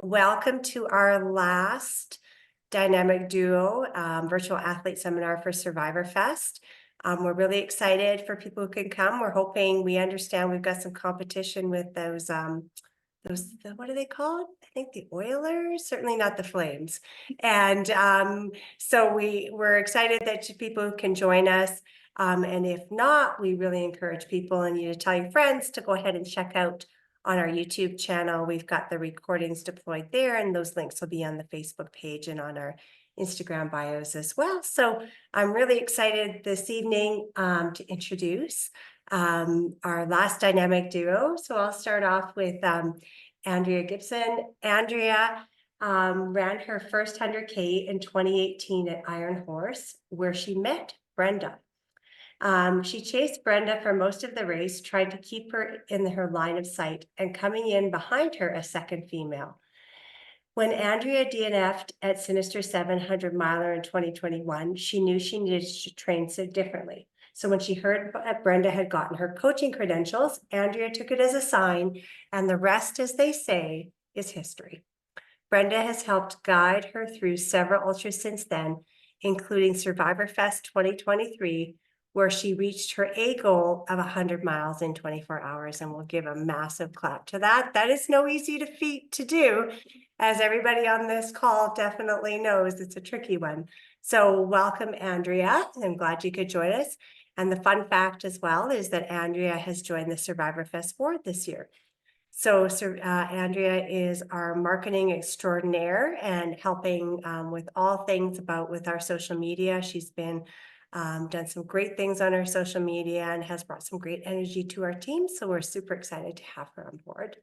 Welcome to our last Dynamic Duo Virtual Athlete Seminar for Survivorfest. We're really excited for people who can come. We're hoping, we understand we've got some competition with those, what are they called? I think the Oilers, certainly not the Flames. And so we're excited that people can join us. And if not, we really encourage people and you to tell your friends to go ahead and check out on our YouTube channel. We've got the recordings deployed there, and those links will be on the Facebook page and on our Instagram bios as well. So I'm really excited this evening to introduce our last dynamic duo. So I'll start off with Andrea Gibson. Andrea ran her first 100K in 2018 at Iron Horse, where she met Brenda. She chased Brenda for most of the race, tried to keep her in her line of sight, and coming in behind her, a second female. When Andrea DNF'd at Sinister 700 miler in 2021, she knew she needed to train so differently. So when she heard that Brenda had gotten her coaching credentials, Andrea took it as a sign, and the rest, as they say, is history. Brenda has helped guide her through several ultras since then, including Survivorfest 2023, where she reached her A goal of 100 miles in 24 hours, and we'll give a massive clap to that. That is no easy feat to do, as everybody on this call definitely knows. It's a tricky one. So welcome, Andrea. I'm glad you could join us. And the fun fact as well is that Andrea has joined the Survivorfest board this year. So Andrea is our marketing extraordinaire and helping with all things with our social media. She's been done some great things on our social media and has brought some great energy to our team. So we're super excited to have her on board.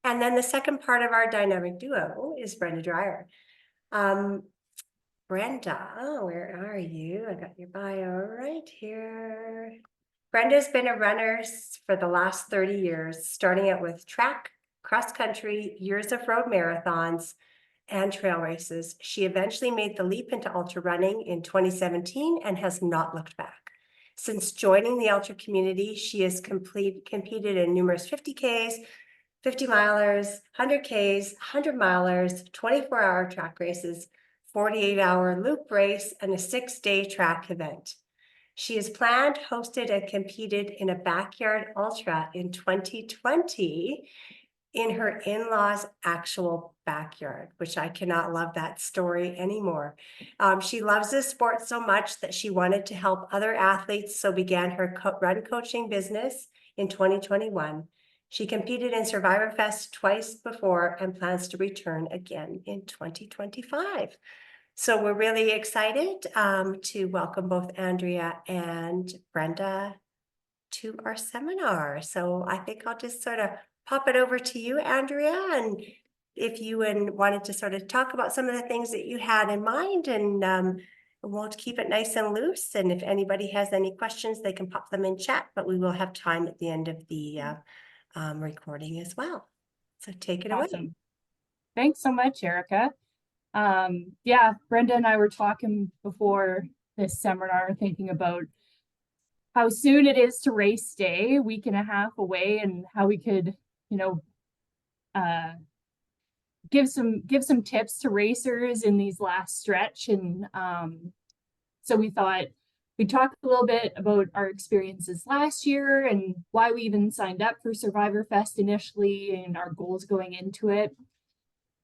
And then the second part of our dynamic duo is Brenda Dryer. Brenda, where are you? I got your bio right here. Brenda's been a runner for the last 30 years, starting out with track, cross country, years of road marathons, and trail races. She eventually made the leap into ultra running in 2017 and has not looked back. Since joining the ultra community, she has competed in numerous 50Ks, 50 milers, 100Ks, 100 milers, 24-hour track races, 48-hour loop race, and a 6-day track event. She has planned, hosted, and competed in a backyard ultra in 2020 in her in-laws' actual backyard, which I cannot love that story anymore. She loves this sport so much that she wanted to help other athletes, so began her run coaching business in 2021. She competed in Survivorfest twice before and plans to return again in 2025. So we're really excited to welcome both Andrea and Brenda to our seminar. So I think I'll just sort of pop it over to you, Andrea, and if you wanted to sort of talk about some of the things that you had in mind, and we'll keep it nice and loose. And if anybody has any questions, they can pop them in chat, but we will have time at the end of the recording as well. So take it away. Thanks so much, Erica. Yeah, Brenda and I were talking before this seminar, thinking about how soon it is to race day, a week and a half away, and how we could, give some tips to racers in these last stretch. And so we thought we'd talk a little bit about our experiences last year and why we even signed up for Survivorfest initially and our goals going into it.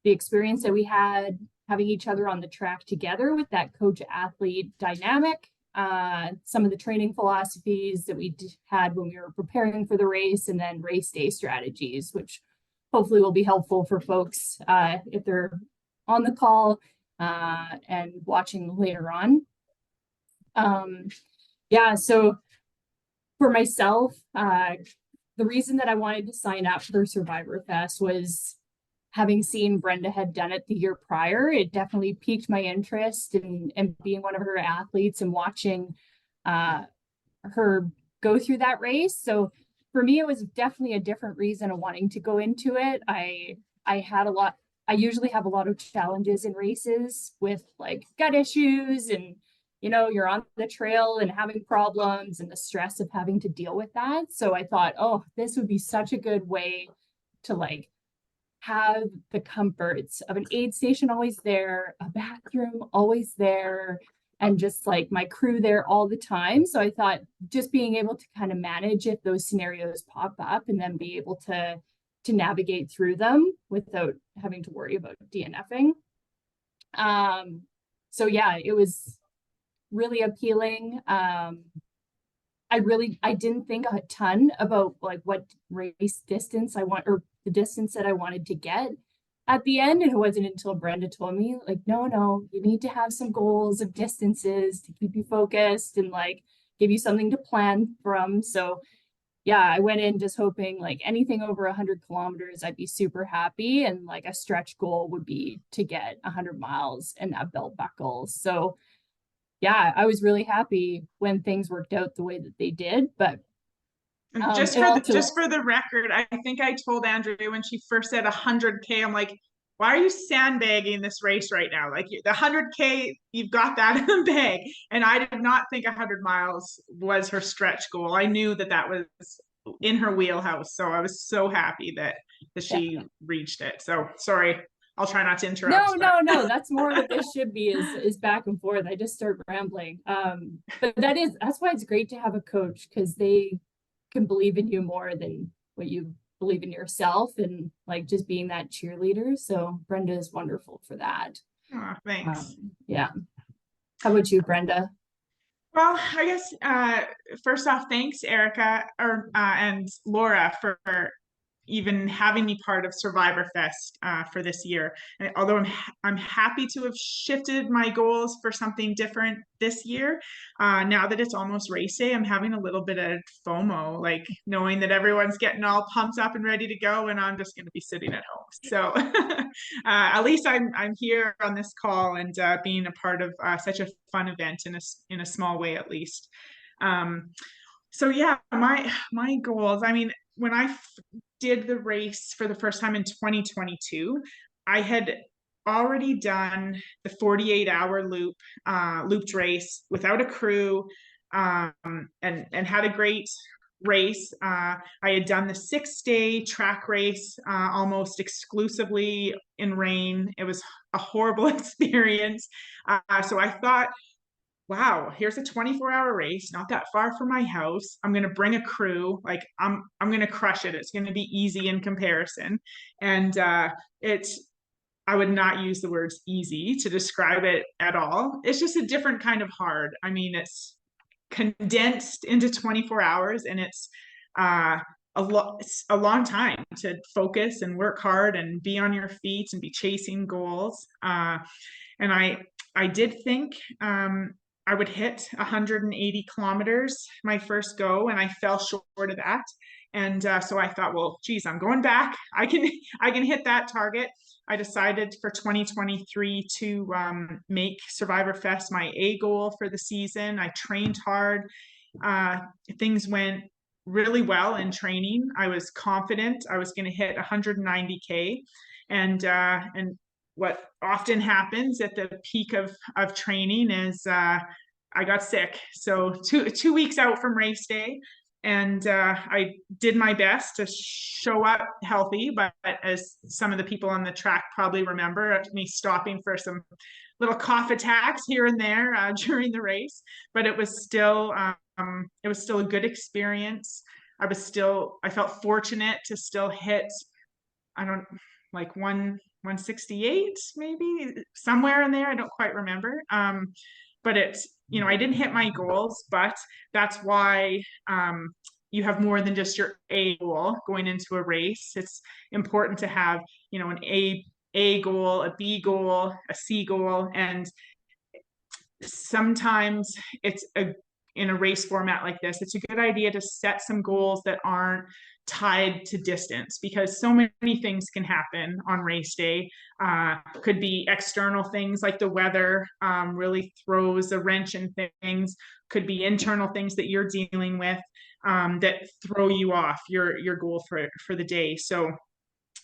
The experience that we had having each other on the track together with that coach-athlete dynamic, some of the training philosophies that we had when we were preparing for the race, and then race day strategies, which hopefully will be helpful for folks if they're on the call and watching later on. Yeah, so for myself, the reason that I wanted to sign up for Survivorfest was having seen Brenda had done it the year prior. It definitely piqued my interest in being one of her athletes and watching her go through that race. So for me, it was definitely a different reason of wanting to go into it. I usually have a lot of challenges in races with like gut issues, and you're on the trail and having problems and the stress of having to deal with that. So I thought, oh, this would be such a good way to like have the comforts of an aid station always there, a bathroom always there, and just like my crew there all the time. So I thought just being able to kind of manage if those scenarios pop up and then be able to navigate through them without having to worry about DNFing. So yeah, it was really appealing. I didn't think a ton about like what race distance I want, or the distance that I wanted to get at the end. And it wasn't until Brenda told me, like, no, you need to have some goals of distances to keep you focused and like give you something to plan from. So yeah, I went in just hoping like anything over 100 kilometers, I'd be super happy. And like a stretch goal would be to get 100 miles and that belt buckle. So yeah, I was really happy when things worked out the way that they did. But And just for the record, I think I told Andrea when she first said 100K, I'm like, why are you sandbagging this race right now? Like the 100K, you've got that in the bag. And I did not think 100 miles was her stretch goal. I knew that that was in her wheelhouse. So I was so happy that she reached it. So sorry, I'll try not to interrupt. No, that's more what this should be is back and forth. I just start rambling. But that's why it's great to have a coach, because they can believe in you more than what you believe in yourself, and like just being that cheerleader. So Brenda is wonderful for that. Oh, thanks. Yeah. How about you, Brenda? Well, I guess first off, thanks, Erica and Laura, for even having me part of Survivorfest for this year. And although I'm happy to have shifted my goals for something different this year, now that it's almost race day, I'm having a little bit of FOMO, like knowing that everyone's getting all pumped up and ready to go, and I'm just going to be sitting at home. So at least I'm here on this call and being a part of such a fun event in a small way, at least. So yeah, my goals. I mean, when I did the race for the first time in 2022, I had already done the 48-hour looped race without a crew, and had a great race. I had done the 6-day track race almost exclusively in rain. It was a horrible experience. So I thought, wow, here's a 24-hour race, not that far from my house. I'm going to bring a crew. Like I'm going to crush it. It's going to be easy in comparison. And I would not use the words easy to describe it at all. It's just a different kind of hard. I mean, it's condensed into 24 hours, and it's a long time to focus and work hard and be on your feet and be chasing goals. And I did think I would hit 180 kilometers my first go, and I fell short of that. And so I thought, well, geez, I'm going back. I can hit that target. I decided for 2023 to make Survivorfest my A goal for the season. I trained hard. Things went really well in training. I was confident I was going to hit 190K, and what often happens at the peak of training is I got sick. So two weeks out from race day, and I did my best to show up healthy, but as some of the people on the track probably remember, me stopping for some little cough attacks here and there during the race, but it was still a good experience. I felt fortunate to still hit, like 168, maybe somewhere in there. I don't quite remember. But it's, I didn't hit my goals, but that's why you have more than just your A goal going into a race. It's important to have, an A goal, a B goal, a C goal. And sometimes in a race format like this, it's a good idea to set some goals that aren't tied to distance, because so many things can happen on race day. Could be external things like the weather really throws a wrench in things. Could be internal things that you're dealing with that throw you off your goal for the day. So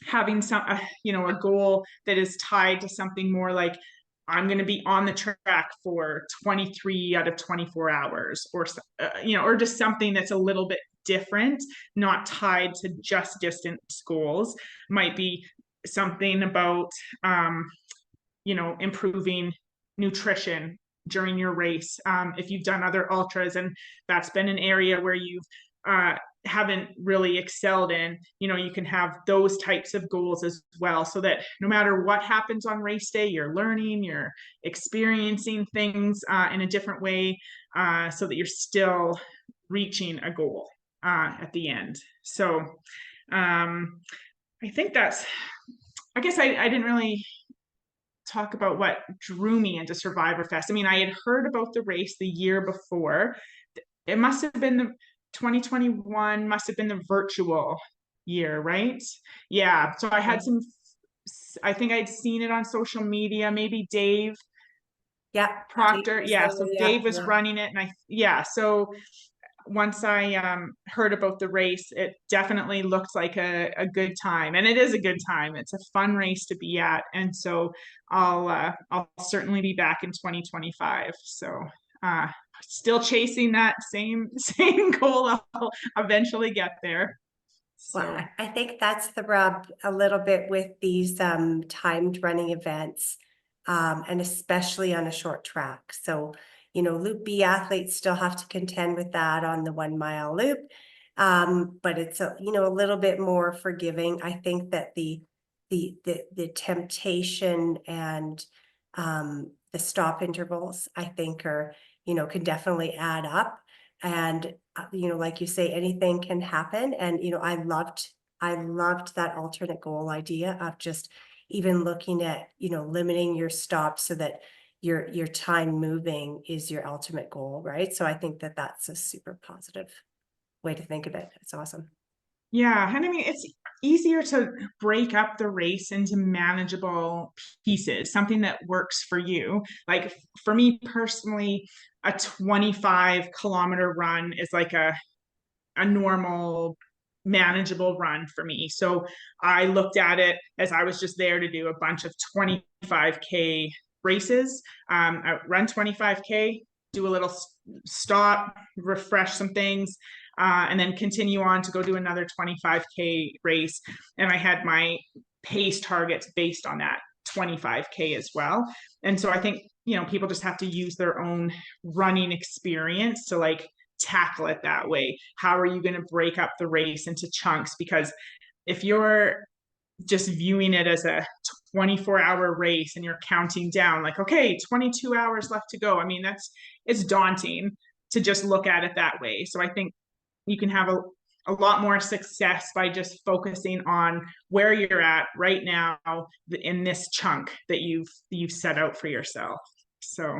having a goal that is tied to something more like, I'm going to be on the track for 23 out of 24 hours, or just something that's a little bit different, not tied to just distance goals, might be something about, you know, improving nutrition during your race. If you've done other ultras and that's been an area where you've haven't really excelled in, you know, you can have those types of goals as well, so that no matter what happens on race day, you're learning, you're experiencing things in a different way, so that you're still reaching a goal at the end. So I think that's, I guess I didn't really talk about what drew me into Survivorfest. I mean, I had heard about the race the year before. It must have been the 2021, must have been the virtual year, right? Yeah. So I had some, I think I'd seen it on social media, maybe Dave Yeah. Proctor. Yeah. So Dave was yeah. running it. And so once I heard about the race, it definitely looked like a good time, and it is a good time. It's a fun race to be at, and so I'll certainly be back in 2025. So still chasing that same goal. I'll eventually get there. So Well, I think that's the rub a little bit with these timed running events, and especially on a short track. So, you know, Loop B athletes still have to contend with that on the 1 mile loop, but it's a, you know, a little bit more forgiving. I think that the temptation and the stop intervals, I think, are, you know, can definitely add up. And you know, like you say, anything can happen. And you know, I loved that alternate goal idea of just even looking at, you know, limiting your stops so that your time moving is your ultimate goal, right? So I think that that's a super positive way to think of it. It's awesome. yeah, and I mean, it's easier to break up the race into manageable pieces, something that works for you. Like for me personally, a 25-kilometer run is like a normal, manageable run for me. So I looked at it as I was just there to do a bunch of 25K races. I run 25K, do a little stop, refresh some things, and then continue on to go do another 25K race. And I had my pace targets based on that 25K as well. And so I think, you know, people just have to use their own running experience to like tackle it that way. How are you going to break up the race into chunks? Because if you're just viewing it as a 24-hour race and you're counting down like, okay, 22 hours left to go, I mean, it's daunting to just look at it that way. So I think you can have a lot more success by just focusing on where you're at right now in this chunk that you've set out for yourself. So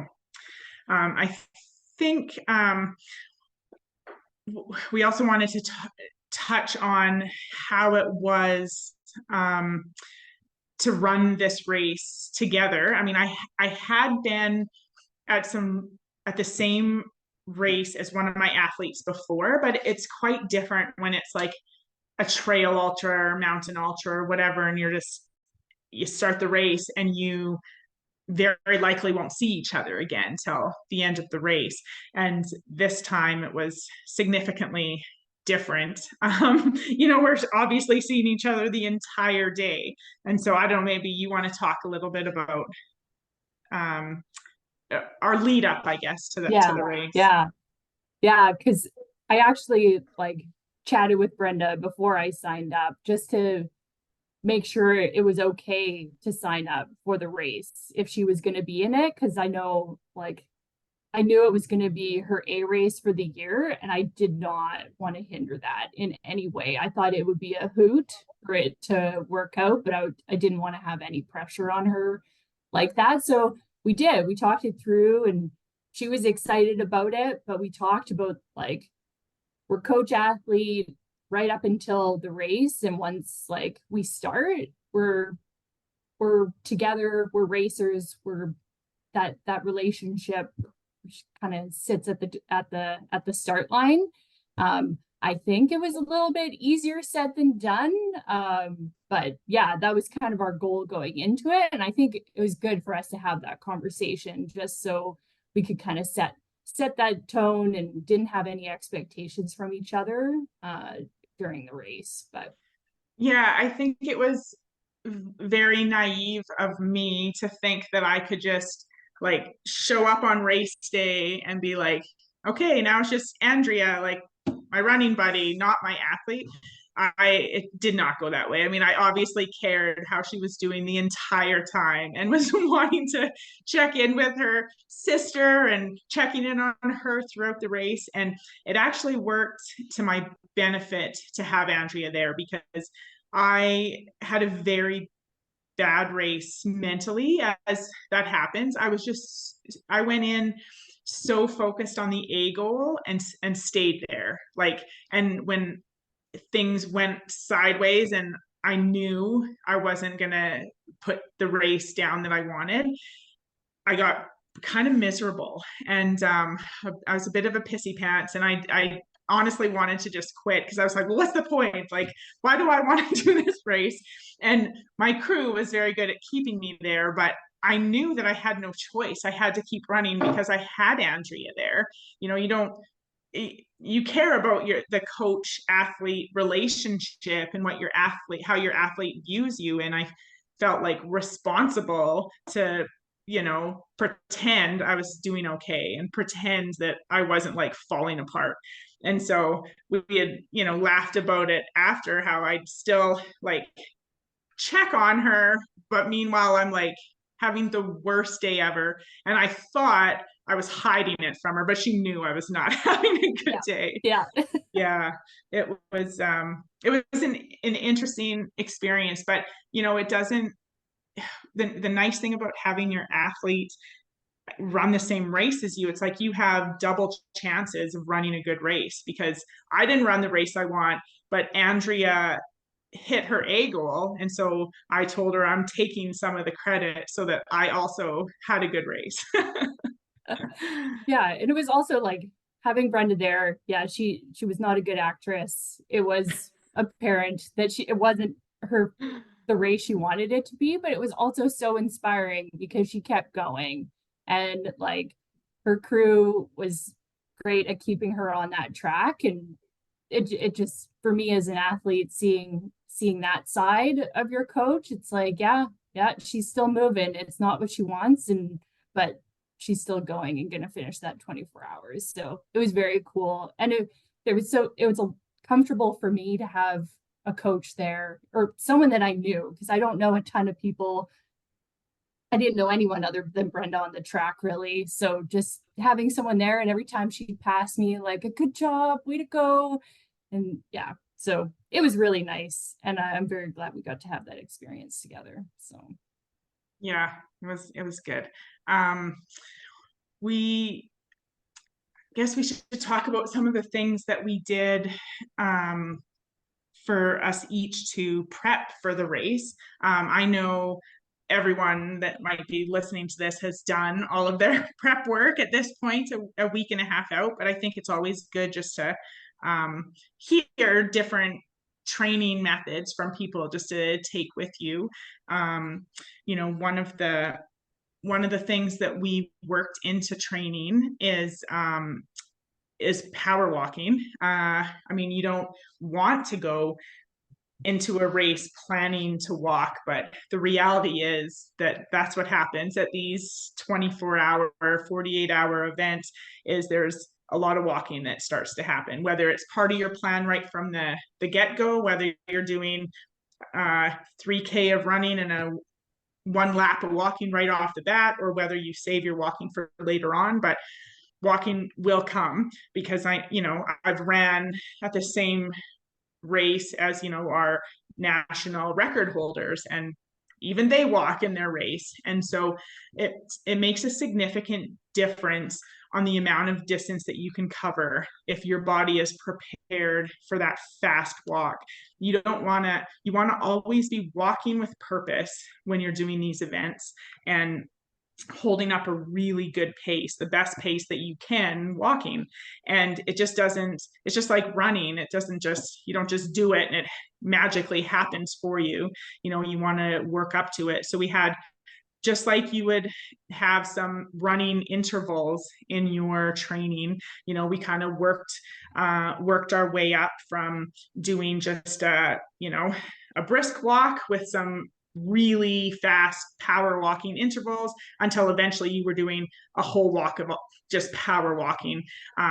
I think we also wanted to touch on how it was to run this race together. I mean, I had been at the same race as one of my athletes before, but it's quite different when it's like a trail ultra or mountain ultra or whatever, and you start the race and you very likely won't see each other again till the end of the race. And this time it was significantly different. You know, we're obviously seeing each other the entire day. And so I don't know, maybe you want to talk a little bit about our lead up, I guess, to the race. Yeah, because I actually like chatted with Brenda before I signed up just to make sure it was okay to sign up for the race if she was going to be in it, because I knew it was going to be her A race for the year, and I did not want to hinder that in any way. I thought it would be a hoot for it to work out, but I didn't want to have any pressure on her like that. So we talked it through, and she was excited about it, but we talked about like, we're coach athlete right up until the race, and once like we start, we're together, we're racers, we're that relationship kind of sits at the start line. I think it was a little bit easier said than done, but yeah, that was kind of our goal going into it, and I think it was good for us to have that conversation just so we could kind of set that tone and didn't have any expectations from each other during the race. But yeah, I think it was very naive of me to think that I could just like show up on race day and be like, okay, now it's just Andrea, like my running buddy, not my athlete. It did not go that way. I mean, I obviously cared how she was doing the entire time and was wanting to check in with her sister and checking in on her throughout the race. And it actually worked to my benefit to have Andrea there, because I had a very bad race mentally as that happens. I went in so focused on the A goal and stayed there. Like, and when things went sideways and I knew I wasn't gonna put the race down that I wanted, I got kind of miserable, and I was a bit of a pissy pants, and I honestly wanted to just quit, because I was like, well, what's the point? Like, why do I want to do this race? And my crew was very good at keeping me there, but I knew that I had no choice. I had to keep running because I had Andrea there. You know, you care about the coach athlete relationship and how your athlete views you. And I felt like responsible to, pretend I was doing okay and pretend that I wasn't like falling apart. And so we had, laughed about it after, how I'd still like check on her, but meanwhile I'm like having the worst day ever. And I thought I was hiding it from her, but she knew I was not having a good day. Yeah. Yeah. It was an interesting experience, but it doesn't, the nice thing about having your athlete run the same race as you, it's like you have double chances of running a good race, because I didn't run the race I want, but Andrea hit her A goal. And so I told her I'm taking some of the credit so that I also had a good race. Yeah. And it was also like having Brenda there. Yeah, she was not a good actress. It was apparent that it wasn't the race she wanted it to be, but it was also so inspiring because she kept going, and like her crew was great at keeping her on that track. And it just, for me as an athlete, seeing that side of your coach, it's like, yeah, she's still moving. It's not what she wants, but she's still going and gonna finish that 24 hours. So it was very cool. And it was comfortable for me to have a coach there, or someone that I knew, because I don't know a ton of people. I didn't know anyone other than Brenda on the track, really. So just having someone there, and every time she'd pass me, like, a good job, way to go. And yeah, so it was really nice. And I'm very glad we got to have that experience together. So yeah, it was good. We guess we should talk about some of the things that we did for us each to prep for the race. I know everyone that might be listening to this has done all of their prep work at this point, a week and a half out, but I think it's always good just to hear different training methods from people, just to take with you. One of the things that we worked into training is power walking. I mean, you don't want to go into a race planning to walk, but the reality is that that's what happens at these 24-hour, 48-hour events. Is there's a lot of walking that starts to happen, whether it's part of your plan right from the get-go, whether you're doing 3K of running and a one lap of walking right off the bat, or whether you save your walking for later on. But walking will come, because I've ran at the same race as our national record holders, and even they walk in their race. And so it makes a significant difference on the amount of distance that you can cover if your body is prepared for that fast walk. You want to always be walking with purpose when you're doing these events, and holding up a really good pace, the best pace that you can walking. And it's just like running. You don't just do it and it magically happens for you. You want to work up to it. So we had, just like you would have some running intervals in your training, we kind of worked our way up from doing just a brisk walk with some really fast power walking intervals until eventually you were doing a whole walk of just power walking,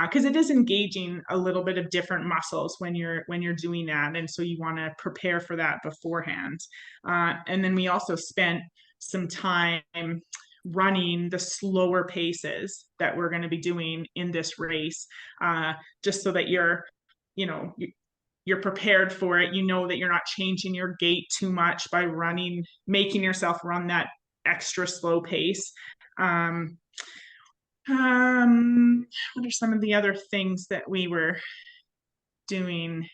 because it is engaging a little bit of different muscles when you're doing that, and so you want to prepare for that beforehand. And then we also spent some time running the slower paces that we're going to be doing in this race, just so that you're prepared for it. You know that you're not changing your gait too much by running, making yourself run that extra slow pace. What are some of the other things that we were doing,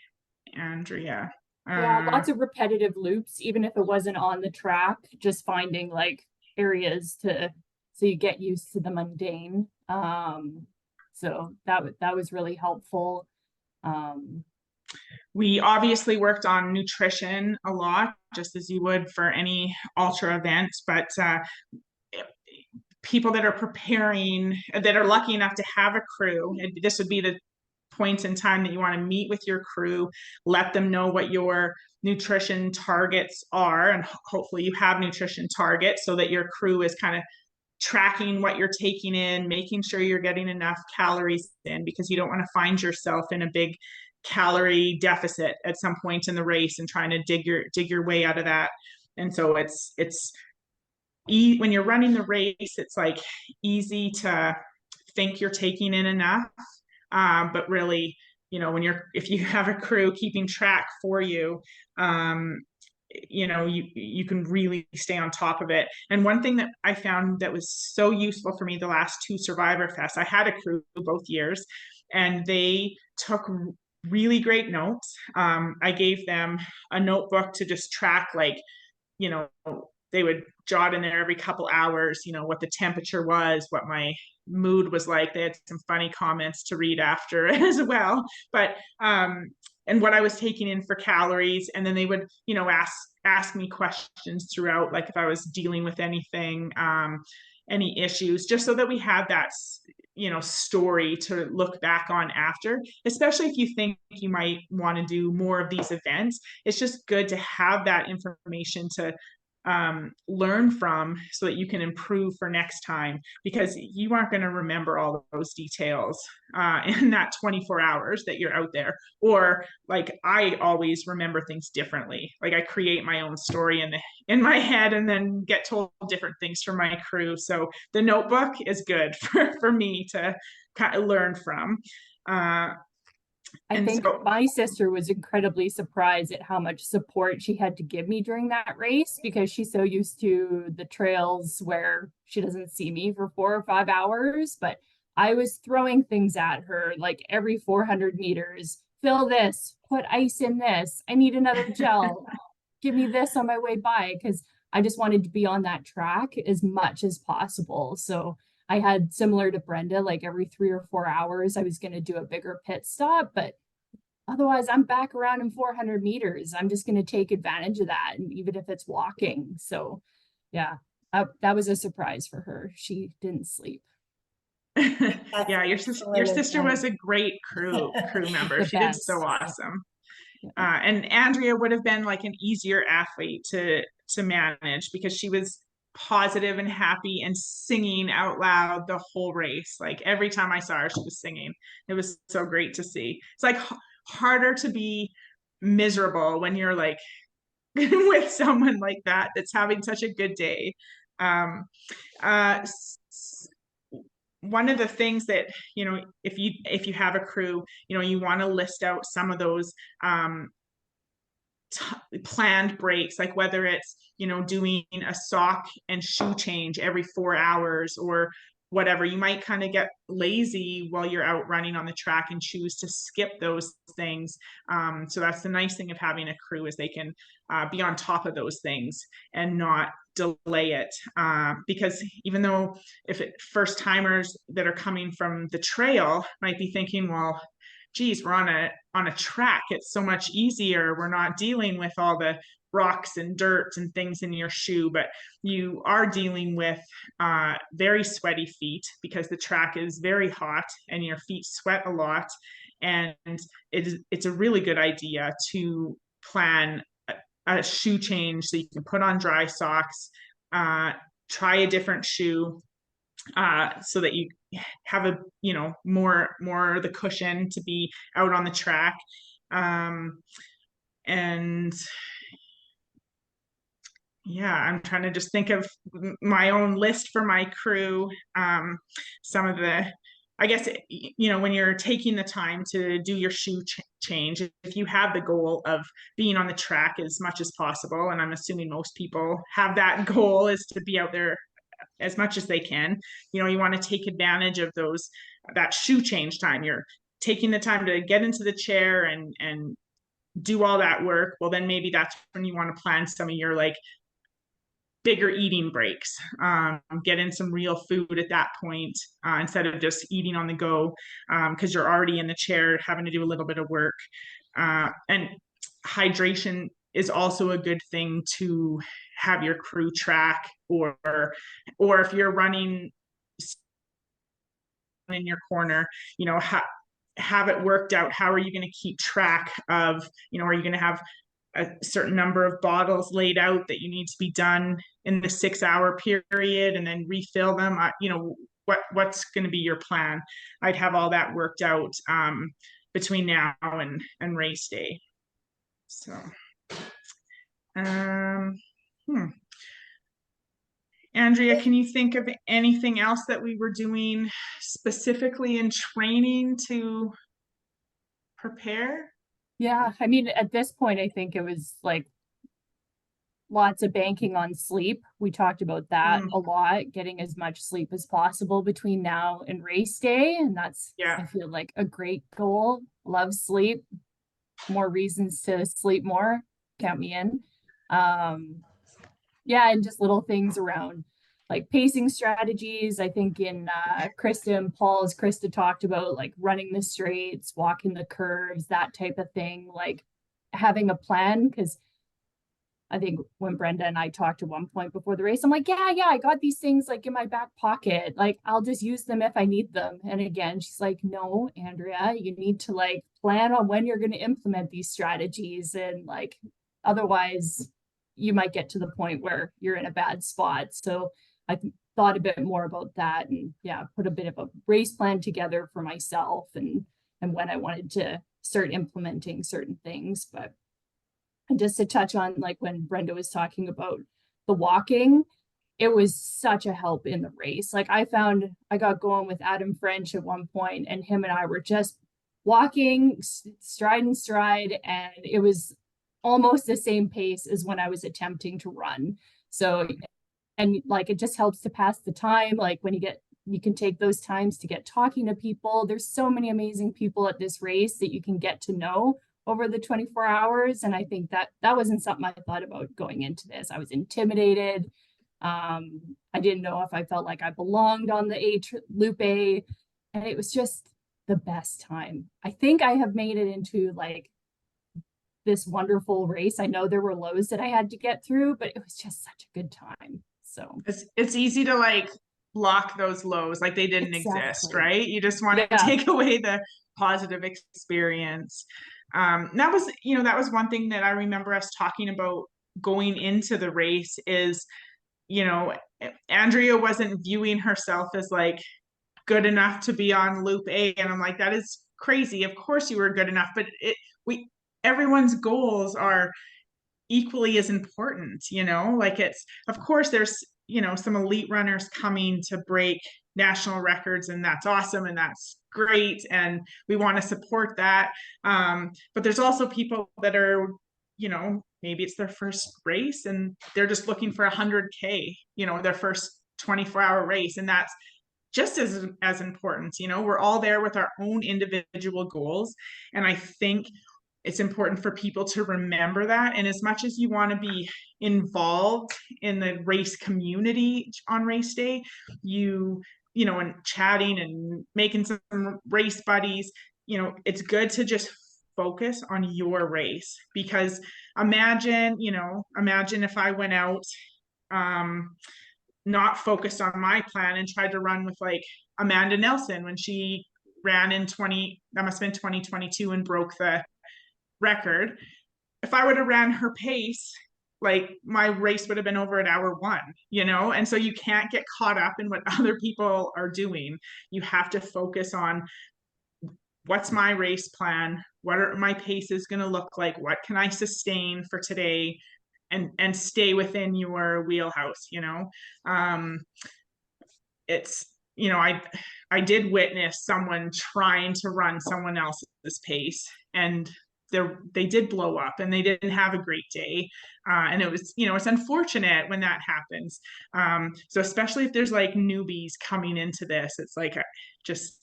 Andrea? Yeah, lots of repetitive loops, even if it wasn't on the track, just finding like areas so you get used to the mundane. So that was really helpful. We obviously worked on nutrition a lot, just as you would for any ultra event, but people that are preparing, that are lucky enough to have a crew, this would be the point in time that you want to meet with your crew, let them know what your nutrition targets are, and hopefully you have nutrition targets so that your crew is kind of tracking what you're taking in, making sure you're getting enough calories in, because you don't want to find yourself in a big calorie deficit at some point in the race and trying to dig your way out of that. And so when you're running the race, it's like easy to think you're taking in enough, but really, if you have a crew keeping track for you, you can really stay on top of it. And one thing that I found that was so useful for me the last 2 Survivorfests, I had a crew both years, and they took really great notes. I gave them a notebook to just track, like, they would jot in there every couple hours, what the temperature was, what my mood was like. They had some funny comments to read after as well, but and what I was taking in for calories. And then they would, ask me questions throughout, like if I was dealing with anything, any issues, just so that we had that, story to look back on after, especially if you think you might want to do more of these events. It's just good to have that information to learn from, so that you can improve for next time, because you aren't going to remember all of those details in that 24 hours that you're out there. Or like, I always remember things differently. Like, I create my own story in my head and then get told different things from my crew. So the notebook is good for me to kind of learn from. I think my sister was incredibly surprised at how much support she had to give me during that race, because she's so used to the trails where she doesn't see me for 4 or 5 hours. But I was throwing things at her like every 400 meters, fill this, put ice in this, I need another gel, give me this on my way by, because I just wanted to be on that track as much as possible. So I had, similar to Brenda, like every 3 or 4 hours, I was going to do a bigger pit stop, but otherwise I'm back around in 400 meters. I'm just going to take advantage of that, and even if it's walking. So yeah, that was a so for her. She didn't sleep. Yeah, your sister was a great crew member. She did so awesome. Yeah. And Andrea would have been like an easier athlete to manage, because she was positive and happy and singing out loud the whole race. Like, every time I saw her, she was singing. It was so great to see. It's like harder to be miserable when you're like with someone like that that's having such a good day. One of the things that, if you have a crew, you want to list out some of those planned breaks, like whether it's, doing a sock and shoe change every 4 hours or whatever. You might kind of get lazy while you're out running on the track and choose to skip those things. So that's the nice thing of having a crew, is they can be on top of those things and not delay it. Because even though first timers that are coming from the trail might be thinking, well, geez, we're on a track, it's so much easier, we're not dealing with all the rocks and dirt and things in your shoe, but you are dealing with very sweaty feet, because the track is very hot and your feet sweat a lot. And it's a really good idea to plan a shoe change so you can put on dry socks, try a different shoe, so that you have a, more the cushion to be out on the track. And yeah, I'm trying to just think of my own list for my crew. Some of the, I guess, when you're taking the time to do your shoe change, if you have the goal of being on the track as much as possible, and I'm assuming most people have that goal, is to be out there as much as they can, you want to take advantage of that shoe change time. You're taking the time to get into the chair and do all that work. Well, then maybe that's when you want to plan some of your like bigger eating breaks, get in some real food at that point, instead of just eating on the go, because you're already in the chair having to do a little bit of work. And hydration is also a good thing to have your crew track, or if you're running in your corner, have it worked out. How are you going to keep track of, are you going to have a certain number of bottles laid out that you need to be done in the 6-hour period and then refill them? What's going to be your plan? I'd have all that worked out between now and race day. So, Andrea, can you think of anything else that we were doing specifically in training to prepare? Yeah, I mean, at this point, I think it was like lots of banking on sleep. We talked about that a lot, getting as much sleep as possible between now and race day. And that's, I feel like, a great goal. Love sleep. More reasons to sleep more. Count me in. Yeah, and just little things around like pacing strategies. I think in Krista and Paul's, Krista talked about like running the straights, walking the curves, that type of thing, like having a plan. Because I think when Brenda and I talked at one point before the race, I'm like, yeah, I got these things like in my back pocket. Like, I'll just use them if I need them. And again, she's like, no, Andrea, you need to like plan on when you're going to implement these strategies. And like, otherwise you might get to the point where you're in a bad spot. So I thought a bit more about that, and put a bit of a race plan together for myself and when I wanted to start implementing certain things. But just to touch on, like when Brenda was talking about the walking, it was such a help in the race. Like I found I got going with Adam French at one point, and him and I were just walking stride and stride, and it was almost the same pace as when I was attempting to run. So, and like it just helps to pass the time. Like when you can take those times to get talking to people. There's so many amazing people at this race that you can get to know over the 24 hours. And I think that wasn't something I thought about going into this. I was intimidated. I didn't know if I felt like I belonged on the Loop A, and it was just the best time. I think I have made it into like this wonderful race. I know there were lows that I had to get through, but it was just such a good time. So it's easy to like block those lows, like they didn't exist, right? You just want to take away the positive experience. That was one thing that I remember us talking about going into the race is, Andrea wasn't viewing herself as like good enough to be on Loop A. And I'm like, that is crazy. Of course you were good enough, but everyone's goals are equally as important, like of course there's, some elite runners coming to break national records, and that's awesome and that's great, and we want to support that. But there's also people that are, maybe it's their first race and they're just looking for 100K, their first 24-hour race. And that's just as important. We're all there with our own individual goals. And I think it's important for people to remember that. And as much as you want to be involved in the race community on race day, and chatting and making some race buddies, it's good to just focus on your race. Because imagine if I went out not focused on my plan and tried to run with like Amanda Nelson when she ran in that must have been 2022 and broke the record. if I would have ran her pace, like my race would have been over at hour 1, and so you can't get caught up in what other people are doing. You have to focus on what's my race plan, what are my paces going to look like, what can I sustain for today, and stay within your wheelhouse. It's I did witness someone trying to run someone else's pace, and they did blow up and they didn't have a great day, and it was it's unfortunate when that happens, so especially if there's like newbies coming into this, it's like just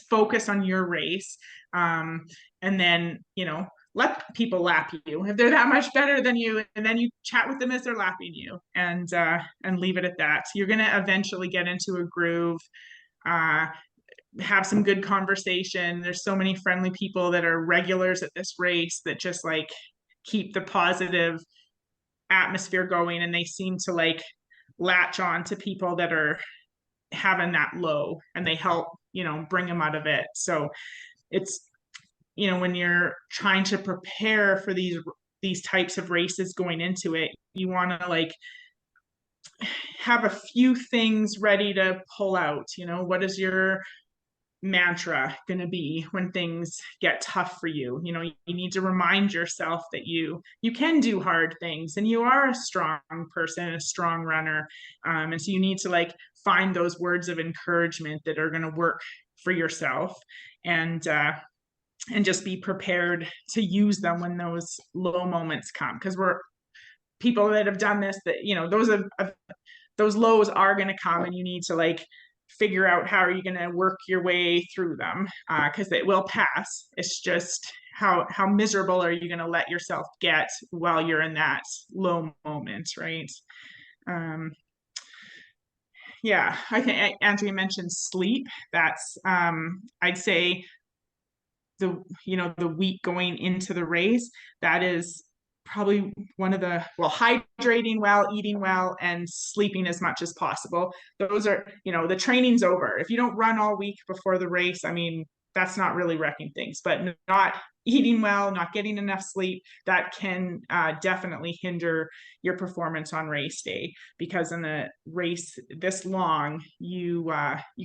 focus on your race, and then let people lap you if they're that much better than you, and then you chat with them as they're lapping you, and leave it at that. You're going to eventually get into a groove, have some good conversation. There's so many friendly people that are regulars at this race that just like keep the positive atmosphere going, and they seem to like latch on to people that are having that low, and they help bring them out of it. So it's when you're trying to prepare for these types of races going into it, you want to like have a few things ready to pull out. What is your mantra going to be when things get tough for you? You need to remind yourself that you can do hard things, and you are a strong person, a strong runner, and so you need to like find those words of encouragement that are going to work for yourself, and just be prepared to use them when those low moments come, because we're people that have done this, that those lows are going to come, and you need to like figure out how are you going to work your way through them, because it will pass. It's just how miserable are you going to let yourself get while you're in that low moment, right? Yeah, I think Andrea mentioned sleep. That's I'd say the week going into the race, that is probably one of hydrating well, eating well, and sleeping as much as possible. Those are, the training's over. If you don't run all week before the race, I mean, that's not really wrecking things. But not eating well, not getting enough sleep, that can definitely hinder your performance on race day, because in a race this long, you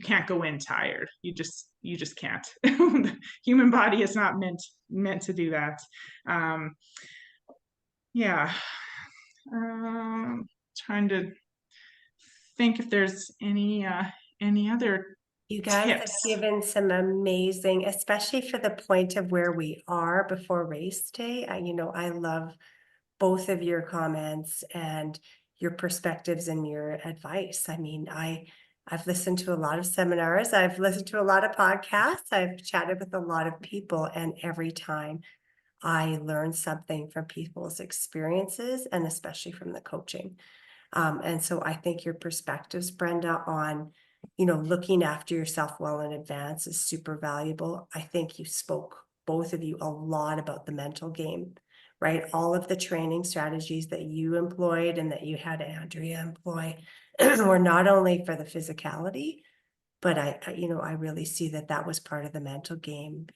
can't go in tired. You just can't. The human body is not meant to do that. Yeah. Trying to think if there's any other You guys have tips. given some amazing, especially for the point of where we are before race day. I love both of your comments and your perspectives and your advice. I mean, I've listened to a lot of seminars, I've listened to a lot of podcasts, I've chatted with a lot of people, and every time I learn something from people's experiences, and especially from the coaching. And so I think your perspectives, Brenda, on looking after yourself well in advance is super valuable. I think you spoke, both of you, a lot about the mental game, right? All of the training strategies that you employed and that you had Andrea employ were not only for the physicality, but I really see that was part of the mental game,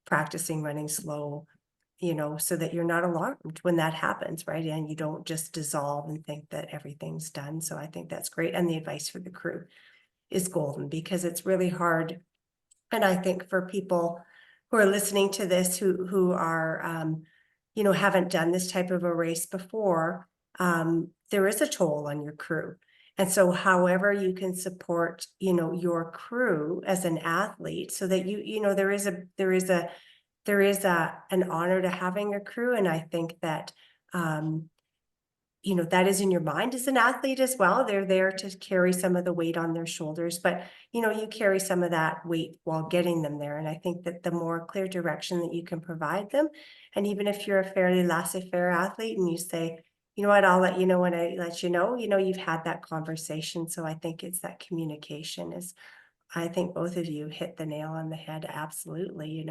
practicing running slow, so that you're not alarmed when that happens, right? And you don't just dissolve and think that everything's done. So I think that's great. And the advice for the crew is golden, because it's really hard. And I think for people who are listening to this, who are, haven't done this type of a race before, there is a toll on your crew. And so however you can support, your crew as an athlete, so that there is an honor to having a crew. And I think that, that is in your mind as an athlete as well. They're there to carry some of the weight on their shoulders, but, you carry some of that weight while getting them there. And I think that the more clear direction that you can provide them, and even if you're a fairly laissez-faire athlete and you say, you know what, I'll let you know when I let you know, you've had that conversation. So I think it's that communication I think both of you hit the nail on the head. Absolutely,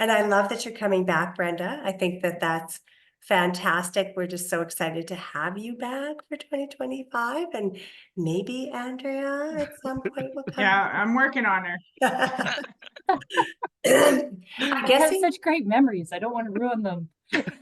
and I love that you're coming back, Brenda. I think that that's fantastic. We're just so excited to have you back for 2025, and maybe Andrea at some point will come. Yeah, I'm working on her. I have such great memories. I don't want to ruin them.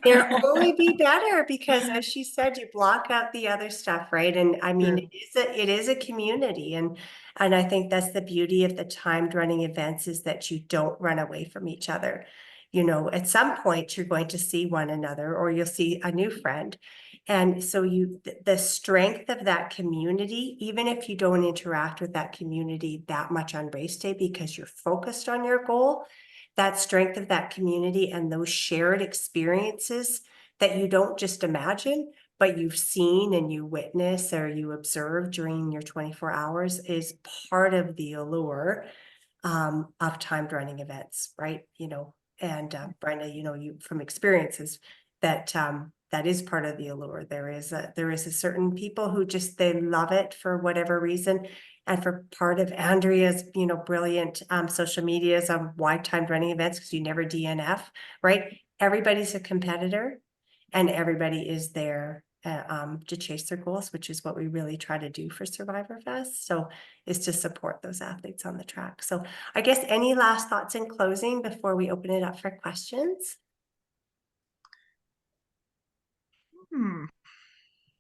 They'll only be better because, as she said, you block out the other stuff, right? And I mean, it is a community, and I think that's the beauty of the timed running events is that you don't run away from each other. You know, at some point you're going to see one another, or you'll see a new friend, and so the strength of that community, even if you don't interact with that community that much on race day because you're focused on your goal, that strength of that community and those shared experiences that you don't just imagine, but you've seen and you witness or you observe during your 24 hours is part of the allure of timed running events, right? You know, and Brenda, you know, you from experiences that that is part of the allure. There is a certain people who just they love it for whatever reason. And for part of Andrea's, you know, brilliant social medias on why timed running events, because you never DNF, right? Everybody's a competitor and everybody is there to chase their goals, which is what we really try to do for Survivorfest. So is to support those athletes on the track. So I guess any last thoughts in closing before we open it up for questions?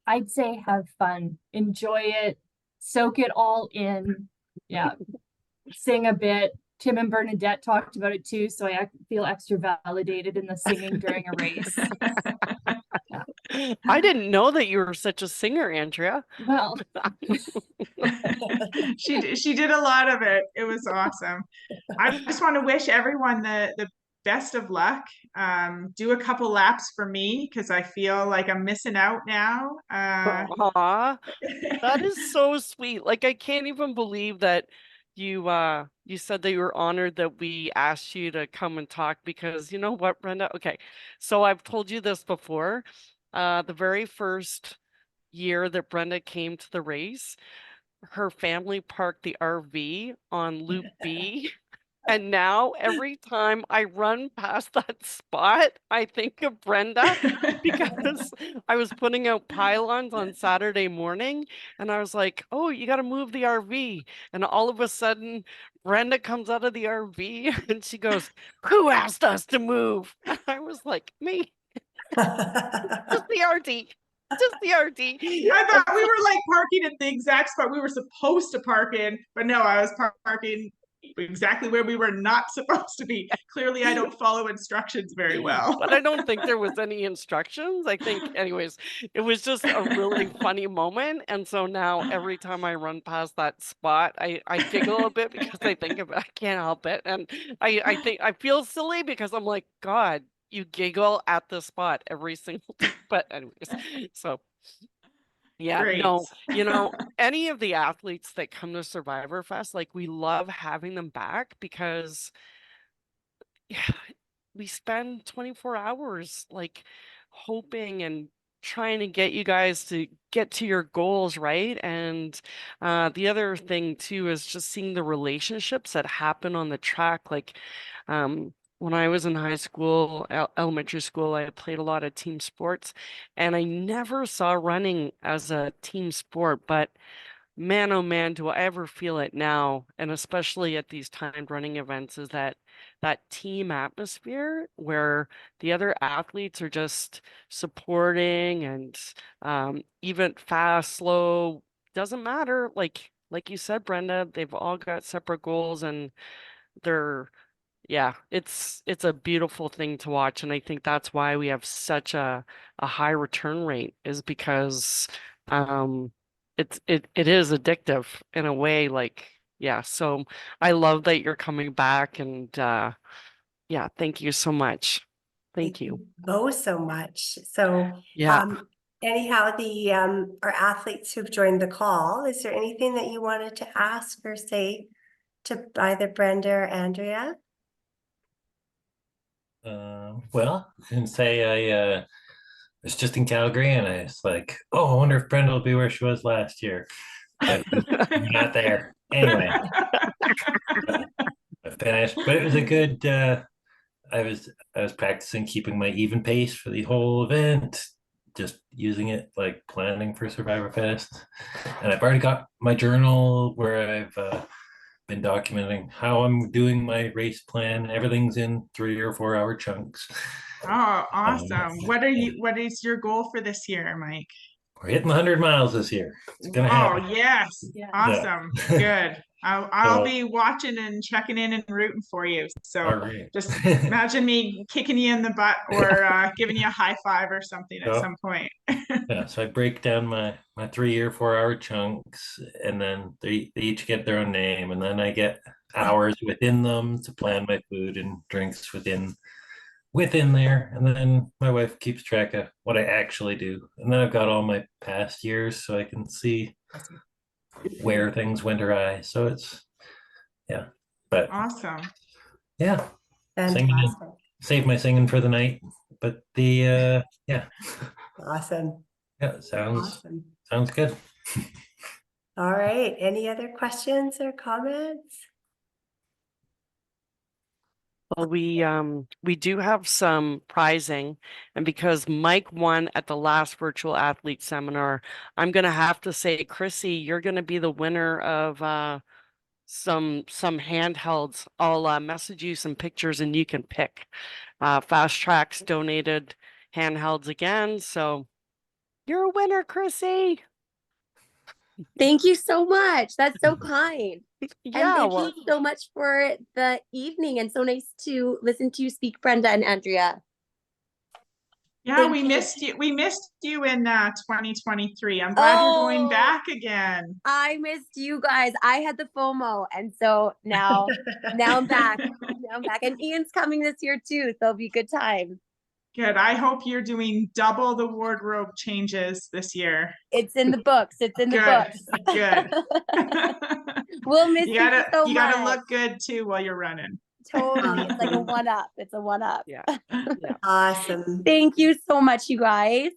I'd say have fun, enjoy it, soak it all in. Yeah, sing a bit. Tim and Bernadette talked about it too, so I feel extra validated in the singing during a race. I didn't know that you were such a singer, Andrea. Well, She did a lot of it. It was awesome. I just want to wish everyone the best of luck. Do a couple laps for me because I feel like I'm missing out now. Aw, that is so sweet. Like I can't even believe that you said that you were honored that we asked you to come and talk because you know what, Brenda? Okay, so I've told you this before. The very first year that Brenda came to the race, her family parked the RV on Loop B. And now every time I run past that spot, I think of Brenda because I was putting out pylons on Saturday morning and I was like, oh, you got to move the RV. And all of a sudden, Brenda comes out of the RV and she goes, who asked us to move? And I was like, me, just the RT. Just the RT. I thought we were like parking at the exact spot we were supposed to park in, but no, I was parking exactly where we were not supposed to be. Clearly, I don't follow instructions very well. But I don't think there was any instructions. I think, anyways, it was just a really funny moment. And so now every time I run past that spot, I giggle a bit because I think of it. I can't help it. And I think I feel silly because I'm like, God, you giggle at the spot every single time. But anyways, so yeah, Great. no, you know, any of the athletes that come to Survivorfest, like we love having them back because yeah, we spend 24 hours like hoping and trying to get you guys to get to your goals, right? And the other thing too is just seeing the relationships that happen on the track. Like when I was in high school, elementary school, I played a lot of team sports and I never saw running as a team sport, but man, oh man, do I ever feel it now, and especially at these timed running events, is that team atmosphere where the other athletes are just supporting and even fast, slow, doesn't matter. Like you said, Brenda, they've all got separate goals and they're yeah, it's a beautiful thing to watch, and I think that's why we have such a high return rate is because um it is addictive in a way, like yeah. So I love that you're coming back, and yeah, thank you so much. Thank Thank you. you both so much. So Yeah. anyhow, the our athletes who've joined the call, is there anything that you wanted to ask or say to either Brenda or Andrea? Well, I can say I was just in Calgary and I was like, oh, I wonder if Brenda will be where she was last year. But we're not there. Anyway, I finished, but it was a good I was practicing keeping my even pace for the whole event, just using it like planning for Survivorfest. And I've already got my journal where I've been documenting how I'm doing my race plan. Everything's in 3 or 4 hour chunks. Oh, awesome. What is your goal for this year, Mike? We're hitting 100 miles this year. It's gonna Oh, happen. yes. Yeah. Awesome. Good. I'll So- be watching and checking in and rooting for you. All So right. just imagine me kicking you in the butt or giving you a high five or something at Yeah. some point. Yeah, so I break down my 3 or 4 hour chunks, and then they each get their own name, and then I get hours within them to plan my food and drinks within there, and then my wife keeps track of what I actually do, and then I've got all my past years so I can see where things went awry. So it's but Awesome. yeah, singing, Fantastic. save my singing for the night. But the Awesome. yeah, sounds Awesome. good. All right. Any other questions or comments? Well, we do have some prizing, and because Mike won at the last virtual athlete seminar, I'm gonna have to say, Chrissy, you're gonna be the winner of some handhelds. I'll message you some pictures and you can pick. Fast Tracks donated handhelds again, so you're a winner, Chrissy. Thank you so much. That's so kind. And Yeah, thank well, you so much for the evening, and so nice to listen to you speak, Brenda and Andrea. Yeah, Thank we you. missed you. We missed you in 2023. I'm glad you're going Oh. back again. I missed you guys. I had the FOMO, and so now I'm back. Now I'm back. And Ian's coming this year too, so it'll be a good time. Good. I hope you're doing double the wardrobe changes this year. It's in the books. It's in the Good. books. Good. We'll miss you so you gotta much. look good too while you're running. Totally. It's like a one-up. It's a one-up. yeah. Awesome. Thank you so much, you guys.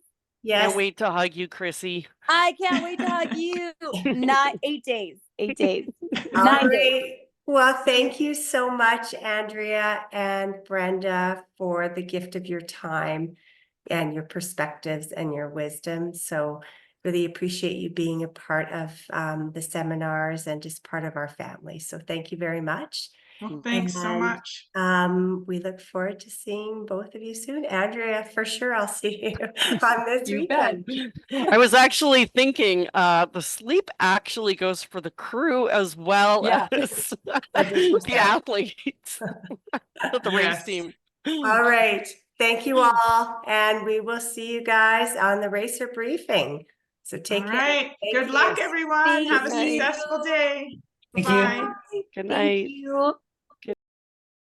Yes. Can't wait to hug you, Chrissy. I can't wait to hug you. Not 8 days. 8 days. All 9 days. right. Well, thank you so much, Andrea and Brenda, for the gift of your time and your perspectives and your wisdom. So really appreciate you being a part of the seminars and just part of our family. So thank you very much. Well, thanks so And, much. We look forward to seeing both of you soon. Andrea, for sure, I'll see you on this You bet. weekend. I was actually thinking the sleep actually goes for the crew as well Yeah. as 100%. the athletes, the race Yes. team. All right. Thank you all. And we will see you guys on the racer briefing. So take All care. right. Thank Good you. luck, everyone. Thank Have a you. successful day. Thank you. Bye. Good Thank night. you.